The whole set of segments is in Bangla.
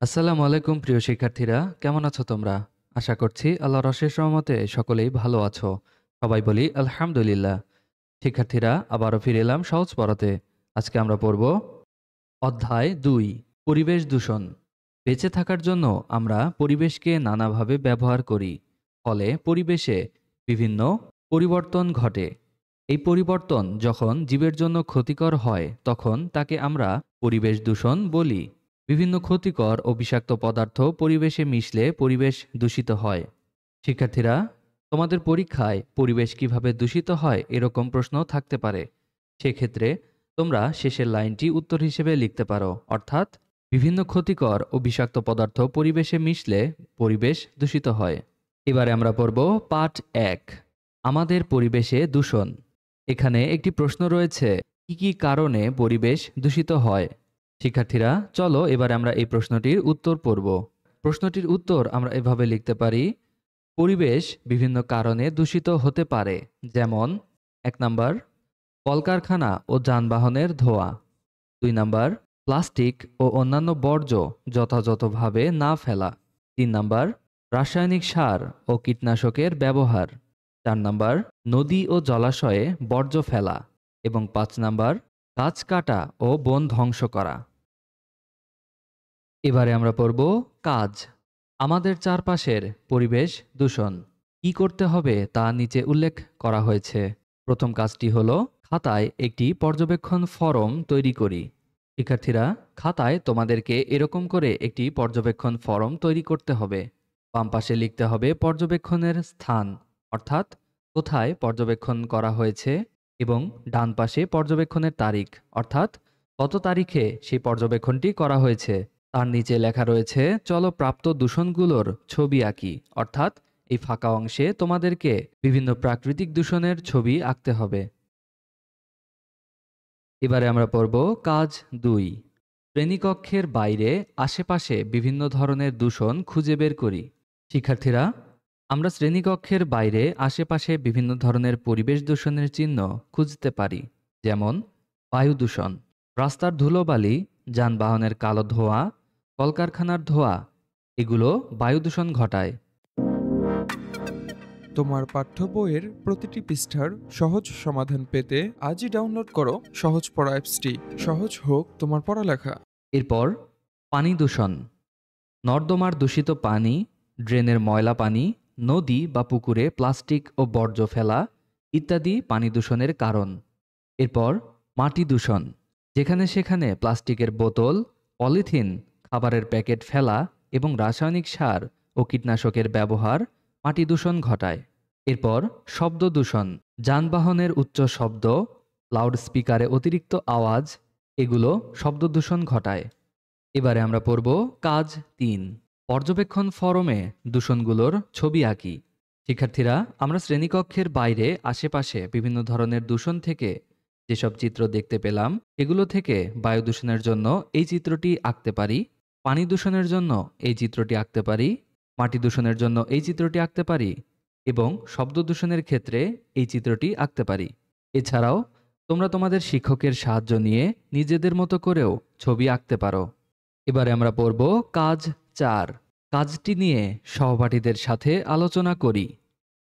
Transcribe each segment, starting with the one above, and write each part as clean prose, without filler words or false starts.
আসসালামু আলাইকুম প্রিয় শিক্ষার্থীরা, কেমন আছো তোমরা? আশা করছি আল্লাহর অশেষ রহমতে সকলেই ভালো আছো। সবাই বলি আলহামদুলিল্লাহ। শিক্ষার্থীরা, আবারও ফিরে এলাম সহজ পড়াতে। আজকে আমরা পড়ব অধ্যায় ২, পরিবেশ দূষণ। বেঁচে থাকার জন্য আমরা পরিবেশকে নানাভাবে ব্যবহার করি। ফলে পরিবেশে বিভিন্ন পরিবর্তন ঘটে। এই পরিবর্তন যখন জীবের জন্য ক্ষতিকর হয় তখন তাকে আমরা পরিবেশ দূষণ বলি। বিভিন্ন ক্ষতিকর ও বিষাক্ত পদার্থ পরিবেশে মিশলে পরিবেশ দূষিত হয়। শিক্ষার্থীরা, তোমাদের পরীক্ষায় পরিবেশ কিভাবে দূষিত হয় এরকম প্রশ্ন থাকতে পারে। সেক্ষেত্রে তোমরা শেষের লাইনটি উত্তর হিসেবে লিখতে পারো, অর্থাৎ বিভিন্ন ক্ষতিকর ও বিষাক্ত পদার্থ পরিবেশে মিশলে পরিবেশ দূষিত হয়। এবারে আমরা পড়ব পাঠ ১, আমাদের পরিবেশে দূষণ। এখানে একটি প্রশ্ন রয়েছে, কি কি কারণে পরিবেশ দূষিত হয়? শিক্ষার্থীরা, চলো এবার আমরা এই প্রশ্নটির উত্তর পড়ব। প্রশ্নটির উত্তর আমরা এভাবে লিখতে পারি, পরিবেশ বিভিন্ন কারণে দূষিত হতে পারে, যেমন ১ নাম্বার কলকারখানা ও যানবাহনের ধোঁয়া, ২ নাম্বার প্লাস্টিক ও অন্যান্য বর্জ্য যথাযথভাবে না ফেলা, ৩ নাম্বার রাসায়নিক সার ও কীটনাশকের ব্যবহার, ৪ নাম্বার নদী ও জলাশয়ে বর্জ্য ফেলা এবং ৫ নাম্বার গাছ কাটা ও বন ধ্বংস করা। এবারে আমরা পড়ব কাজ, আমাদের চারপাশের পরিবেশ দূষণ। কি করতে হবে তা নিচে উল্লেখ করা হয়েছে। প্রথম কাজটি হলো খাতায় একটি পর্যবেক্ষণ ফরম তৈরি করি। শিক্ষার্থীরা, খাতায় তোমাদেরকে এরকম করে একটি পর্যবেক্ষণ ফরম তৈরি করতে হবে। বাম পাশে লিখতে হবে পর্যবেক্ষণের স্থান, অর্থাৎ কোথায় পর্যবেক্ষণ করা হয়েছে, এবং ডান পাশে পর্যবেক্ষণের তারিখ, অর্থাৎ কত তারিখে সেই পর্যবেক্ষণটি করা হয়েছে। তার নিচে লেখা রয়েছে চলো প্রাপ্ত দূষণগুলোর ছবি আঁকি, অর্থাৎ এই ফাঁকা অংশে তোমাদেরকে বিভিন্ন প্রাকৃতিক দূষণের ছবি আঁকতে হবে। এবারে আমরা পড়ব কাজ ২, শ্রেণীকক্ষের বাইরে আশেপাশে বিভিন্ন ধরনের দূষণ খুঁজে বের করি। শিক্ষার্থীরা, আমরা শ্রেণীকক্ষের বাইরে আশেপাশে বিভিন্ন ধরনের পরিবেশ দূষণের চিহ্ন খুঁজতে পারি, যেমন বায়ু দূষণ, রাস্তার ধুলোবালি, যানবাহনের কালো ধোঁয়া, কলকারখানার ধোঁয়া, এগুলো বায়ু দূষণ ঘটায়। তোমার পাঠ্য বইয়ের প্রতিটি পৃষ্ঠার সহজ সমাধান পেতে আজই ডাউনলোড করো সহজ পড়া অ্যাপসটি। সহজ হোক তোমার পড়ালেখা। এরপর পানি দূষণ, নর্দমার দূষিত পানি, ড্রেনের ময়লা পানি, নদী বা পুকুরে প্লাস্টিক ও বর্জ্য ফেলা ইত্যাদি পানি দূষণের কারণ। এরপর মাটি দূষণ, যেখানে সেখানে প্লাস্টিকের বোতল, পলিথিন, খাবারের প্যাকেট ফেলা এবং রাসায়নিক সার ও কীটনাশকের ব্যবহার মাটি দূষণ ঘটায়। এরপর শব্দ দূষণ, যানবাহনের উচ্চ শব্দ, লাউডস্পিকারে অতিরিক্ত আওয়াজ, এগুলো শব্দ দূষণ ঘটায়। এবারে আমরা পড়ব কাজ ৩, পর্যবেক্ষণ ফরমে দূষণগুলোর ছবি আঁকি। শিক্ষার্থীরা, আমরা শ্রেণীকক্ষের বাইরে আশেপাশে বিভিন্ন ধরনের দূষণ থেকে যেসব চিত্র দেখতে পেলাম, এগুলো থেকে বায়ু দূষণের জন্য এই চিত্রটি আঁকতে পারি, পানি দূষণের জন্য এই চিত্রটি আঁকতে পারি, মাটি দূষণের জন্য এই চিত্রটি আঁকতে পারি এবং শব্দ দূষণের ক্ষেত্রে এই চিত্রটি আঁকতে পারি। এছাড়াও তোমরা তোমাদের শিক্ষকের সাহায্য নিয়ে নিজেদের মতো করেও ছবি আঁকতে পারো। এবারে আমরা পড়ব কাজ ৪, কাজটি নিয়ে সহপাঠীদের সাথে আলোচনা করি।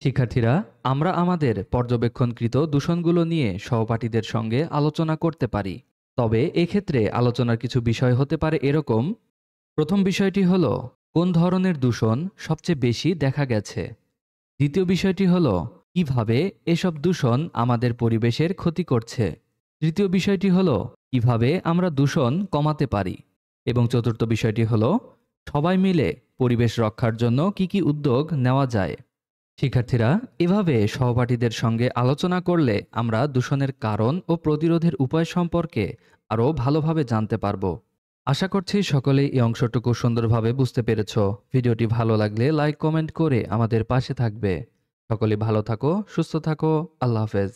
শিক্ষার্থীরা, আমরা আমাদের পর্যবেক্ষণকৃত দূষণগুলো নিয়ে সহপাঠীদের সঙ্গে আলোচনা করতে পারি। তবে এক্ষেত্রে আলোচনার কিছু বিষয় হতে পারে এরকম, প্রথম বিষয়টি হলো কোন ধরনের দূষণ সবচেয়ে বেশি দেখা গেছে। দ্বিতীয় বিষয়টি হলো কিভাবে এসব দূষণ আমাদের পরিবেশের ক্ষতি করছে। তৃতীয় বিষয়টি হলো কিভাবে আমরা দূষণ কমাতে পারি। এবং চতুর্থ বিষয়টি হলো সবাই মিলে পরিবেশ রক্ষার জন্য কি কি উদ্যোগ নেওয়া যায়। শিক্ষার্থীরা, এভাবে সহপাঠীদের সঙ্গে আলোচনা করলে আমরা দূষণের কারণ ও প্রতিরোধের উপায় সম্পর্কে আরও ভালোভাবে জানতে পারব। আশা করছি সকলেই এই অংশটুকু সুন্দরভাবে বুঝতে পেরেছ। ভিডিওটি ভালো লাগলে লাইক কমেন্ট করে আমাদের পাশে থাকবে। সকলে ভালো থাকো, সুস্থ থাকো, আল্লাহ হাফেজ।